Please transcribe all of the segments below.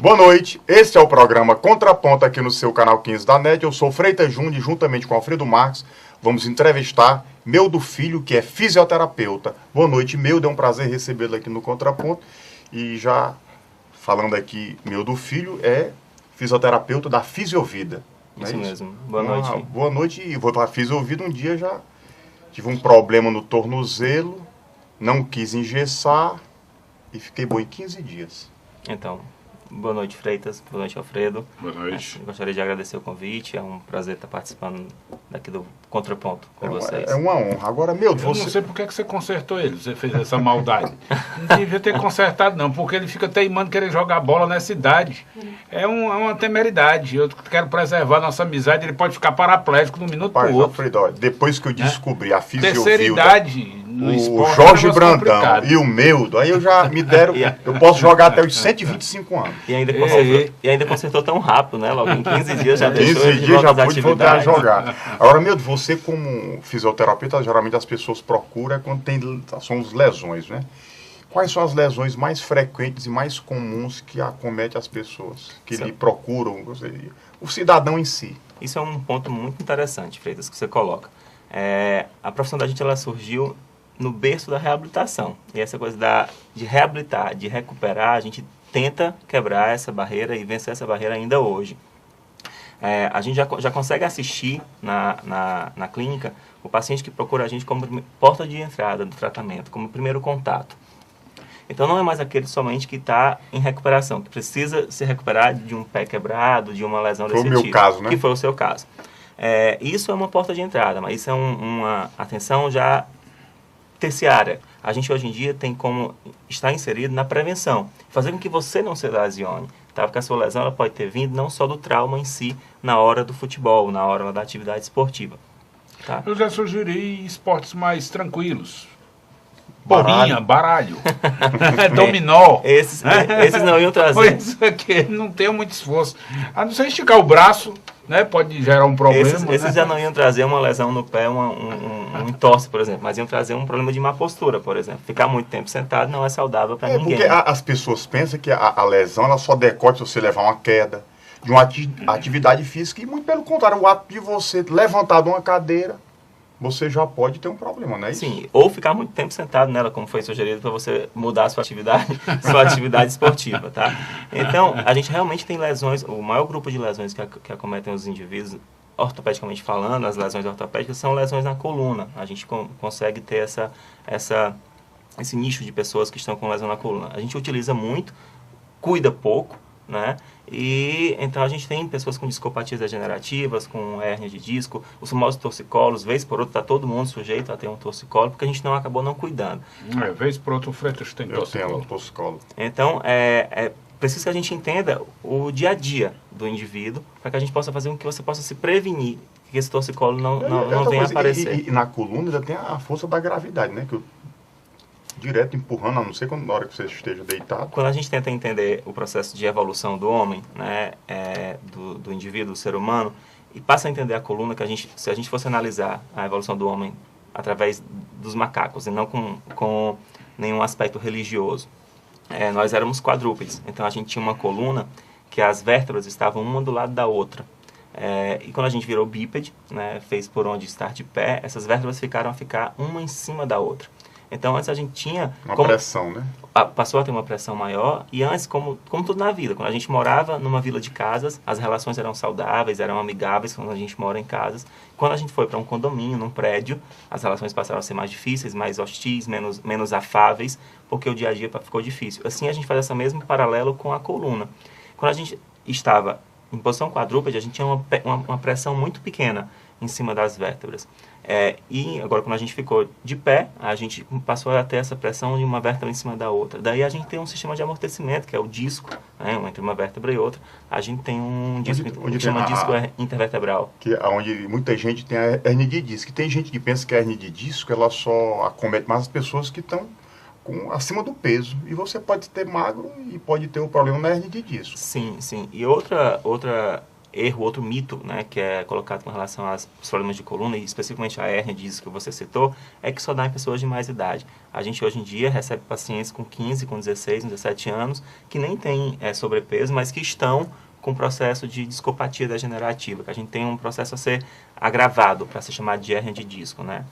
Boa noite, este é o programa Contraponto aqui no seu canal 15 da NET. Eu sou Freitas Júnior e juntamente com Alfredo Marques vamos entrevistar Meudo Filho, que é fisioterapeuta. Boa noite, Meudo, é um prazer recebê-lo aqui no Contraponto. E já falando aqui, Meudo Filho é fisioterapeuta da Fisiovida. Isso mesmo, boa noite. Boa noite, e vou para a Fisiovida. Um dia já tive um problema no tornozelo, não quis engessar e fiquei bom em 15 dias. Então, boa noite, Freitas. Boa noite, Alfredo. Boa noite. Gostaria de agradecer o convite. É um prazer estar participando daqui do Contraponto com vocês. É uma honra. Agora, Meudo, Eu não sei por que você consertou ele, você fez essa maldade. Não devia ter consertado, não, porque ele fica teimando querer jogar bola nessa idade. É uma temeridade. Eu quero preservar nossa amizade. Ele pode ficar paraplégico de um minuto para o outro. Alfredo, depois que eu descobri a Fisiovida, Terceira idade no esporte, o Jorge é um Brandão complicado. e o Meudo, aí eu já me deram, eu posso jogar até os 125 anos. E ainda consertou tão rápido, né? Logo em 15 dias já 15 deixou de dias já volta às pude voltar a atividades. jogar. Agora, Meudo, você como fisioterapeuta, geralmente as pessoas procuram quando são as lesões, né? Quais são as lesões mais frequentes e mais comuns que acometem as pessoas, que lhe procuram, o cidadão em si? Isso é um ponto muito interessante, Freitas, que você coloca. A profissão da gente ela surgiu no berço da reabilitação. E essa coisa de reabilitar, de recuperar, a gente tenta quebrar essa barreira e vencer essa barreira ainda hoje. A gente já consegue assistir na clínica o paciente que procura a gente como porta de entrada do tratamento, como primeiro contato. Então não é mais aquele somente que está em recuperação, que precisa se recuperar de um pé quebrado, de uma lesão desse tipo. Foi o meu caso, né? Que foi o seu caso. Isso é uma porta de entrada, mas isso é uma atenção já terciária. A gente hoje em dia tem como estar inserido na prevenção, fazer com que você não se lesione. Tá? Porque a sua lesão ela pode ter vindo não só do trauma em si, na hora do futebol, na hora da atividade esportiva. Tá? Eu já sugeri esportes mais tranquilos. Porrinha, baralho, dominó. Esses não iam trazer. Pois é que não tem muito esforço. A não ser esticar o braço, né? Pode gerar um problema. Esses já não iam trazer uma lesão no pé, um entorse, por exemplo, mas iam trazer um problema de má postura, por exemplo. Ficar muito tempo sentado não é saudável para ninguém. Porque as pessoas pensam que a lesão ela só decorre se você levar uma queda de uma atividade física, e muito pelo contrário, o ato de você levantar de uma cadeira, você já pode ter um problema, não é isso? Sim, ou ficar muito tempo sentado nela, como foi sugerido, para você mudar a sua atividade esportiva, tá? Então, a gente realmente tem lesões, o maior grupo de lesões que acometem os indivíduos, ortopedicamente falando, as lesões ortopédicas, são lesões na coluna. A gente consegue ter esse nicho de pessoas que estão com lesão na coluna. A gente utiliza muito, cuida pouco, né? E então a gente tem pessoas com discopatias degenerativas, com hérnia de disco, os famosos torcicolos, vez por outra está todo mundo sujeito a ter um torcicolo, porque a gente acabou não cuidando. Vez por outra o Freitas tem torcicolo. Eu tenho um torcicolo. Então, preciso que a gente entenda o dia a dia do indivíduo, para que a gente possa fazer com que você possa se prevenir, que esse torcicolo não venha a aparecer. E na coluna ainda tem a força da gravidade, né? Que eu direto empurrando, a não ser na hora que você esteja deitado. Quando a gente tenta entender o processo de evolução do homem, né, do indivíduo, do ser humano, e passa a entender a coluna, que se a gente fosse analisar a evolução do homem através dos macacos, e não com nenhum aspecto religioso, nós éramos quadrúpedes. Então a gente tinha uma coluna que as vértebras estavam uma do lado da outra. E quando a gente virou bípede, né, fez por onde estar de pé, essas vértebras ficaram a ficar uma em cima da outra. Então, antes a gente tinha... Uma pressão, né? Passou a ter uma pressão maior. E antes, como tudo na vida, quando a gente morava numa vila de casas, as relações eram saudáveis, eram amigáveis quando a gente mora em casas. Quando a gente foi para um condomínio, num prédio, as relações passaram a ser mais difíceis, mais hostis, menos afáveis, porque o dia a dia ficou difícil. Assim, a gente faz esse mesmo paralelo com a coluna. Quando a gente estava em posição quadrúpede, a gente tinha uma pressão muito pequena em cima das vértebras. E agora, quando a gente ficou de pé, a gente passou a ter essa pressão de uma vértebra em cima da outra. Daí a gente tem um sistema de amortecimento, que é o disco, né, entre uma vértebra e outra. A gente tem um disco que chama disco intervertebral. Que é onde muita gente tem a hernia de disco. Tem gente que pensa que a hernia de disco ela só acomete mais as pessoas que estão acima do peso. E você pode ter magro e pode ter o problema na hernia de disco. Sim, sim. E outra erro, outro mito, né, que é colocado com relação aos problemas de coluna, e especificamente a hérnia de disco que você citou, é que só dá em pessoas de mais idade. A gente hoje em dia recebe pacientes com 15, com 16, 17 anos, que nem têm sobrepeso, mas que estão com processo de discopatia degenerativa, que a gente tem um processo a ser agravado para ser chamado de hérnia de disco, né?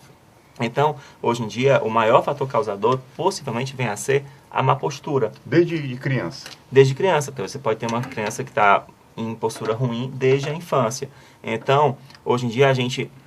Então, hoje em dia, o maior fator causador possivelmente vem a ser a má postura. Desde criança? Desde criança. Então, você pode ter uma criança que está em postura ruim desde a infância. Então, hoje em dia,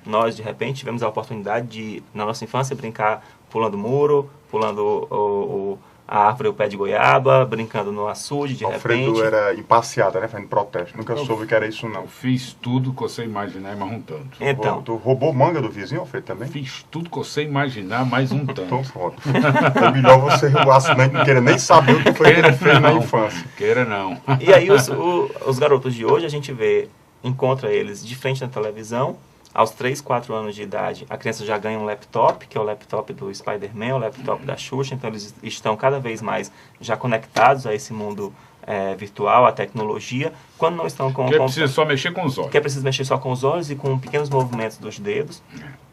nós de repente tivemos a oportunidade de, na nossa infância, brincar pulando muro, pulando a árvore, o pé de goiaba, brincando no açude, de Alfredo repente. era empasseada, né? Fazendo protesto. Nunca soube que era isso, não. Eu fiz tudo que você imaginar, mais um tanto. Então, Tu roubou manga do vizinho, Alfredo, também? Fiz tudo que você imaginar, mais um tanto. Então, pronto. É melhor você não querer nem saber o que foi que ele fez na infância. Queira não. e aí os garotos de hoje, a gente encontra eles de frente na televisão. Aos 3, 4 anos de idade, a criança já ganha um laptop, que é o laptop do Spider-Man, o laptop da Xuxa. Então, eles estão cada vez mais já conectados a esse mundo virtual, à tecnologia. Quando não estão com... Que é preciso só mexer com os olhos. Que é preciso mexer só com os olhos e com pequenos movimentos dos dedos.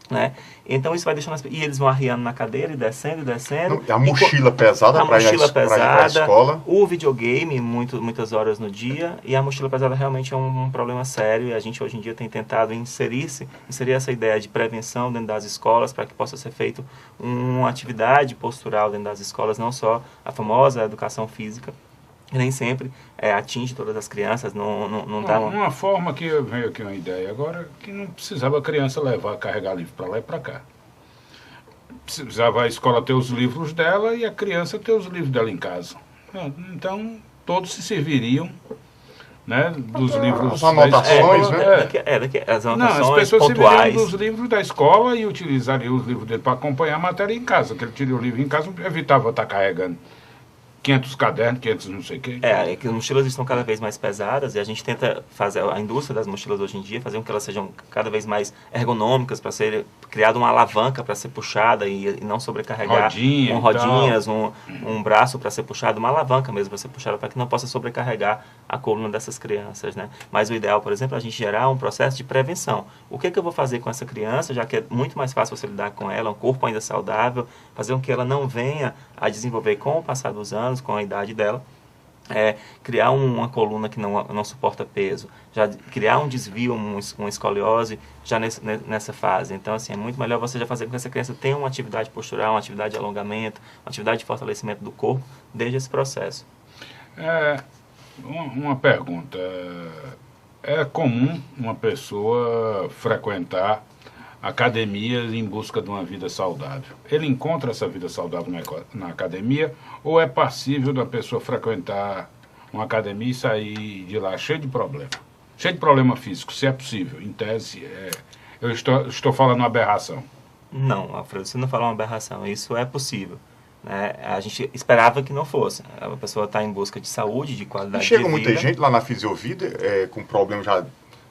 Né? Então, isso vai deixando... E eles vão arriando na cadeira e descendo, e descendo. A mochila pesada para ir para a escola. O videogame, muitas horas no dia. E a mochila pesada realmente é um problema sério. E a gente, hoje em dia, tem tentado inserir essa ideia de prevenção dentro das escolas para que possa ser feito uma atividade postural dentro das escolas, não só a famosa educação física, que nem sempre atinge todas as crianças, não dá uma forma que veio aqui uma ideia agora, que não precisava a criança carregar livro para lá e para cá. Precisava a escola ter os livros dela e a criança ter os livros dela em casa. Então, todos se serviriam, né, dos livros... As anotações, né? As anotações não, as pessoas pontuais. se serviriam dos livros da escola e utilizariam os livros dele para acompanhar a matéria em casa, que ele tira o livro em casa, evitava estar carregando 500 cadernos, 500 não sei o quê. É que as mochilas estão cada vez mais pesadas e a gente tenta fazer, a indústria das mochilas hoje em dia, fazer com que elas sejam cada vez mais ergonômicas, para ser criada uma alavanca para ser puxada e não sobrecarregar. Rodinhas, um braço para ser puxado, uma alavanca mesmo para ser puxada, para que não possa sobrecarregar a coluna dessas crianças, né? Mas o ideal, por exemplo, é a gente gerar um processo de prevenção. O que eu vou fazer com essa criança, já que é muito mais fácil você lidar com ela, um corpo ainda saudável, fazer com que ela não venha a desenvolver com o passar dos anos, com a idade dela, criar uma coluna que não suporta peso, já criar um desvio, uma escoliose já nessa fase. Então, assim, é muito melhor você já fazer com que essa criança tenha uma atividade postural, uma atividade de alongamento, uma atividade de fortalecimento do corpo, desde esse processo. Uma pergunta. É comum uma pessoa frequentar academias em busca de uma vida saudável. Ele encontra essa vida saudável na academia ou é passível da pessoa frequentar uma academia e sair de lá cheio de problema físico, se é possível? Em tese, eu estou falando uma aberração. Não, Alfredo, você não falou uma aberração, isso é possível. Né? A gente esperava que não fosse. A pessoa está em busca de saúde, de qualidade de vida. E chega muita gente lá na Fisiovida com problema já...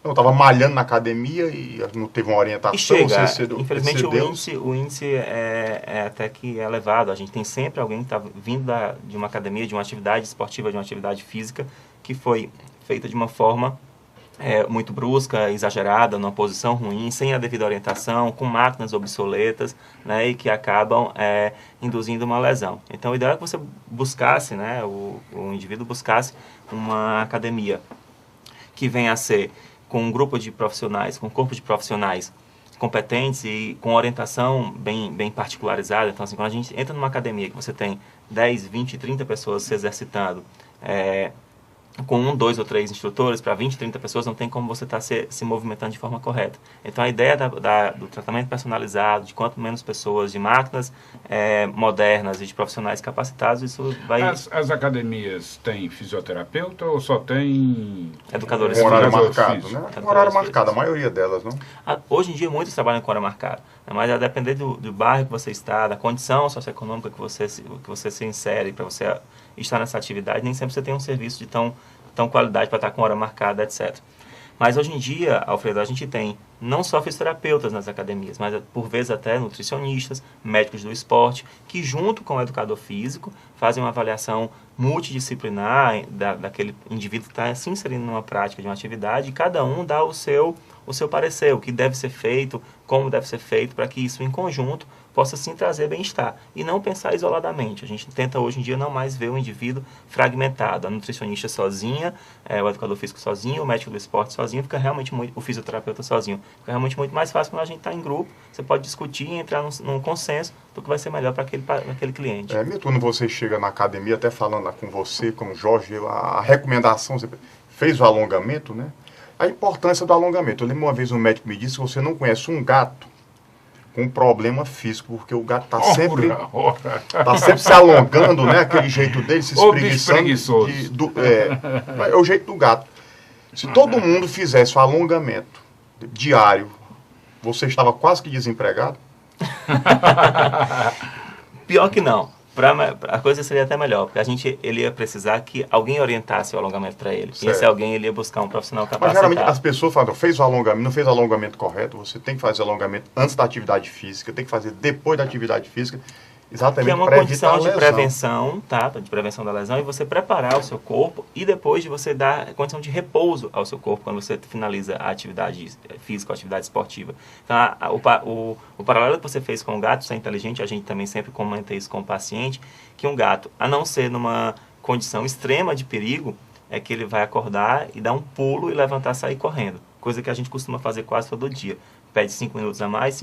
Eu estava malhando na academia e não teve uma orientação. E chega, infelizmente o índice é até que é elevado. A gente tem sempre alguém que está vindo de uma academia, de uma atividade esportiva, de uma atividade física, que foi feita de uma forma muito brusca, exagerada, numa posição ruim, sem a devida orientação, com máquinas obsoletas, né, e que acabam induzindo uma lesão. Então, o ideal é que você buscasse, né, o indivíduo buscasse uma academia que venha a ser com um grupo de profissionais, com um corpo de profissionais competentes e com orientação bem particularizada. Então, assim, quando a gente entra numa academia que você tem 10, 20, 30 pessoas se exercitando, com 1, 2 ou 3 instrutores para 20, 30 pessoas, não tem como você estar se movimentando de forma correta. Então, a ideia do tratamento personalizado, de quanto menos pessoas, de máquinas modernas e de profissionais capacitados, isso vai... As academias têm fisioterapeuta ou só tem... Educadores com horário físicos? marcado, né? Com horário marcado, a maioria delas, não? Hoje em dia, muitos trabalham com hora marcada, né? Mas a depender do bairro que você está, da condição socioeconômica que você se insere para você estar nessa atividade, nem sempre você tem um serviço de tão qualidade para estar com hora marcada, etc. Mas hoje em dia, Alfredo, a gente tem não só fisioterapeutas nas academias, mas por vezes até nutricionistas, médicos do esporte, que junto com o educador físico fazem uma avaliação multidisciplinar daquele indivíduo que está se inserindo numa prática de uma atividade, e cada um dá o seu parecer, o que deve ser feito, como deve ser feito, para que isso em conjunto possa sim trazer bem-estar e não pensar isoladamente. A gente tenta hoje em dia não mais ver o indivíduo fragmentado, a nutricionista sozinha, o educador físico sozinho, o médico do esporte sozinho, o fisioterapeuta sozinho. Fica realmente muito mais fácil quando a gente está em grupo, você pode discutir e entrar num consenso do que vai ser melhor para aquele cliente. Milton, quando você chega na academia, até falando lá com você, com o Jorge, a recomendação, você fez o alongamento, né? A importância do alongamento. Eu lembro uma vez um médico me disse que você não conhece um gato com problema físico, porque o gato está sempre se alongando, né? Aquele jeito dele, se espreguiçando. É o jeito do gato. Se todo mundo fizesse o alongamento diário, você estava quase que desempregado? Pior que não. A coisa seria até melhor, porque ele ia precisar que alguém orientasse o alongamento para ele. Certo. E esse alguém ele ia buscar um profissional capacitado. Mas geralmente as pessoas falam, não fez o alongamento correto, você tem que fazer alongamento antes da atividade física, tem que fazer depois da atividade física, exatamente que é uma para evitar condição a de lesão. prevenção, tá? De prevenção da lesão, e você preparar o seu corpo e depois de você dar condição de repouso ao seu corpo quando você finaliza a atividade física, a atividade esportiva. Então, o paralelo que você fez com o gato, isso é inteligente, a gente também sempre comenta isso com o paciente, que um gato, a não ser numa condição extrema de perigo, é que ele vai acordar e dar um pulo e levantar e sair correndo. Coisa que a gente costuma fazer quase todo dia. Pede 5 minutos a mais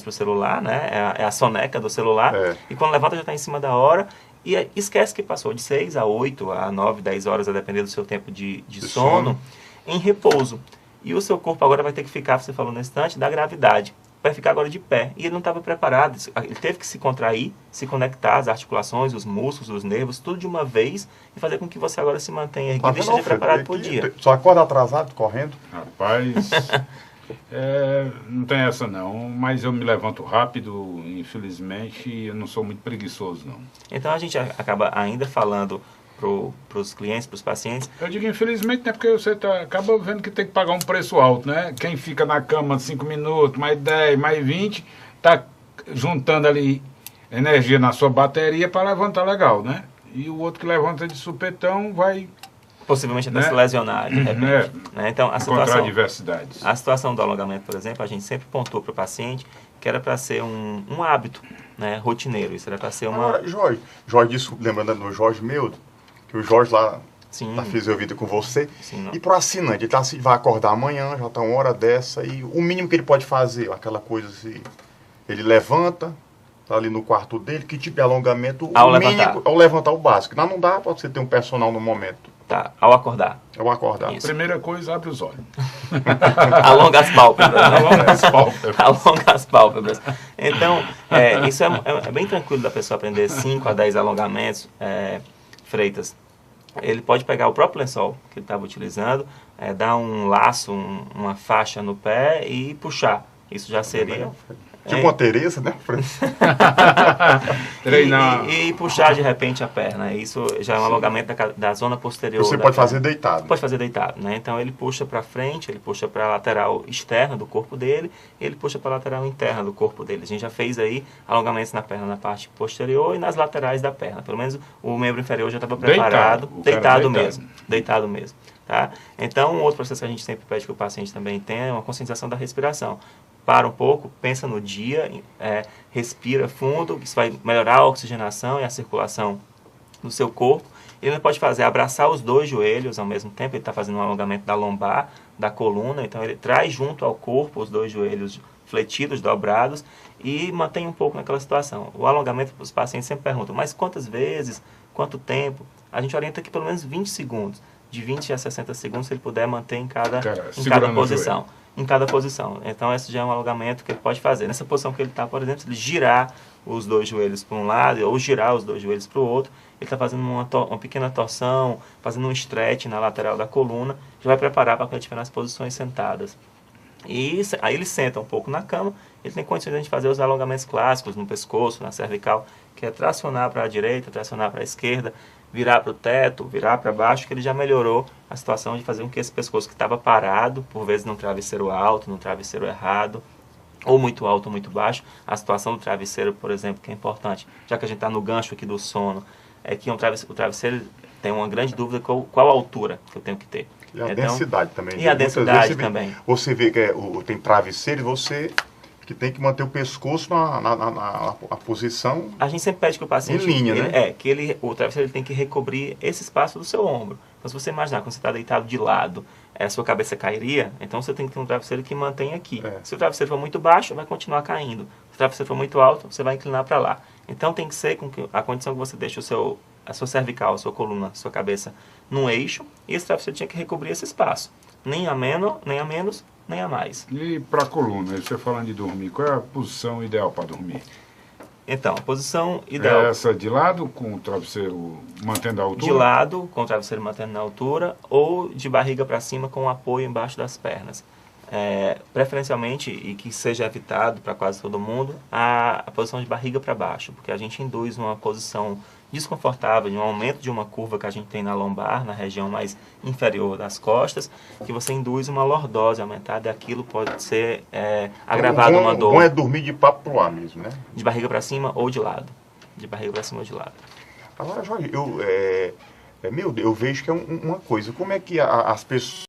para o celular, né? É a soneca do celular. E quando levanta já está em cima da hora. E esquece que passou de 6 a 8, a 9, 10 horas, a depender do seu tempo de sono, em repouso. E o seu corpo agora vai ter que ficar, você falou no instante, da gravidade. Vai ficar agora de pé. E ele não estava preparado. Ele teve que se contrair, se conectar, as articulações, os músculos, os nervos, tudo de uma vez e fazer com que você agora se mantenha erguido e esteja preparado para o dia. Só acorda atrasado, correndo? Rapaz, não tem essa não, mas eu me levanto rápido, infelizmente, e eu não sou muito preguiçoso não. Então a gente acaba ainda falando para os clientes, para os pacientes. Eu digo infelizmente, né, porque você acaba vendo que tem que pagar um preço alto, né? Quem fica na cama 5 minutos, mais 10, mais 20, tá juntando ali energia na sua bateria para levantar legal, né? E o outro que levanta de supetão vai... possivelmente até se lesionar, de repente. Né? Então, encontrar diversidades. A situação do alongamento, por exemplo, a gente sempre pontuou para o paciente que era para ser um hábito, né, rotineiro. Isso era para ser uma... Agora, Jorge disse, lembrando do Jorge Meudo, que o Jorge lá fez a vida com você. Sim, e para o assinante, ele vai acordar amanhã, já está uma hora dessa, e o mínimo que ele pode fazer, aquela coisa assim, ele levanta, tá ali no quarto dele, que tipo de alongamento? Ao levantar o básico. Não dá para você ter um personal no momento. Tá, ao acordar. Ao acordar. Isso. Primeira coisa, abre os olhos. Alonga as pálpebras. Né? Alonga as pálpebras. Alonga as pálpebras. Então, isso é bem tranquilo da pessoa aprender 5 a 10 alongamentos, Freitas. Ele pode pegar o próprio lençol que ele estava utilizando, dar um laço, uma faixa no pé e puxar. Isso já seria... Tipo uma Tereza, né? Treinar. E puxar de repente a perna. Isso já é um alongamento da zona posterior. Você pode fazer deitado. Pode fazer deitado, né? Então ele puxa para frente, ele puxa para a lateral externa do corpo dele, e ele puxa para a lateral interna do corpo dele. A gente já fez aí alongamentos na perna na parte posterior e nas laterais da perna. Pelo menos o membro inferior já estava preparado, deitado mesmo. Deitado mesmo. Tá? Então, um outro processo que a gente sempre pede que o paciente também tenha é uma conscientização da respiração. Para um pouco, pensa no dia, respira fundo, isso vai melhorar a oxigenação e a circulação no seu corpo. Ele pode abraçar os 2 joelhos ao mesmo tempo, ele está fazendo um alongamento da lombar, da coluna, então ele traz junto ao corpo os 2 joelhos fletidos, dobrados, e mantém um pouco naquela situação. O alongamento, os pacientes sempre perguntam, mas quantas vezes, quanto tempo? A gente orienta aqui pelo menos 20 segundos, de 20 a 60 segundos, se ele puder manter em cada posição. Em cada posição. Então, esse já é um alongamento que ele pode fazer. Nessa posição que ele está, por exemplo, se ele girar os 2 joelhos para um lado ou girar os 2 joelhos para o outro, ele está fazendo uma pequena torção, fazendo um stretch na lateral da coluna, já vai preparar para quando ele estiver nas posições sentadas. Aí ele senta um pouco na cama, ele tem condições de a gente fazer os alongamentos clássicos no pescoço, na cervical, que é tracionar para a direita, tracionar para a esquerda, virar para o teto, virar para baixo, que ele já melhorou a situação de fazer com que esse pescoço que estava parado, por vezes num travesseiro alto, num travesseiro errado, ou muito alto ou muito baixo, a situação do travesseiro, por exemplo, que é importante, já que a gente está no gancho aqui do sono, é que o travesseiro tem uma grande dúvida qual a altura que eu tenho que ter. E a densidade também. E a densidade também. Você vê que tem travesseiro e você que tem que manter o pescoço na posição. A gente sempre pede que o paciente... Em linha, né? O travesseiro ele tem que recobrir esse espaço do seu ombro. Então, se você imaginar, quando você está deitado de lado, a sua cabeça cairia, então você tem que ter um travesseiro que mantenha aqui. Se o travesseiro for muito baixo, vai continuar caindo. Se o travesseiro for muito alto, você vai inclinar para lá. Então, tem que ser com que a condição que você deixa a sua cervical, a sua coluna, a sua cabeça num eixo, e esse travesseiro tinha que recobrir esse espaço. Nem a menos, nem a mais. E para a coluna, você falando de dormir, qual é a posição ideal para dormir? Então, a posição ideal... É essa de lado, com o travesseiro mantendo a altura? De lado, com o travesseiro mantendo na altura, ou de barriga para cima com o apoio embaixo das pernas. Preferencialmente, e que seja evitado para quase todo mundo, a posição de barriga para baixo, porque a gente induz uma posição desconfortável, de um aumento de uma curva que a gente tem na lombar, na região mais inferior das costas, que você induz uma lordose aumentada, e aquilo pode ser agravado uma dor. O bom é dormir de papo pro ar mesmo, né? De barriga para cima ou de lado. De barriga para cima ou de lado. Agora, Jorge, eu vejo que é uma coisa, como é que as pessoas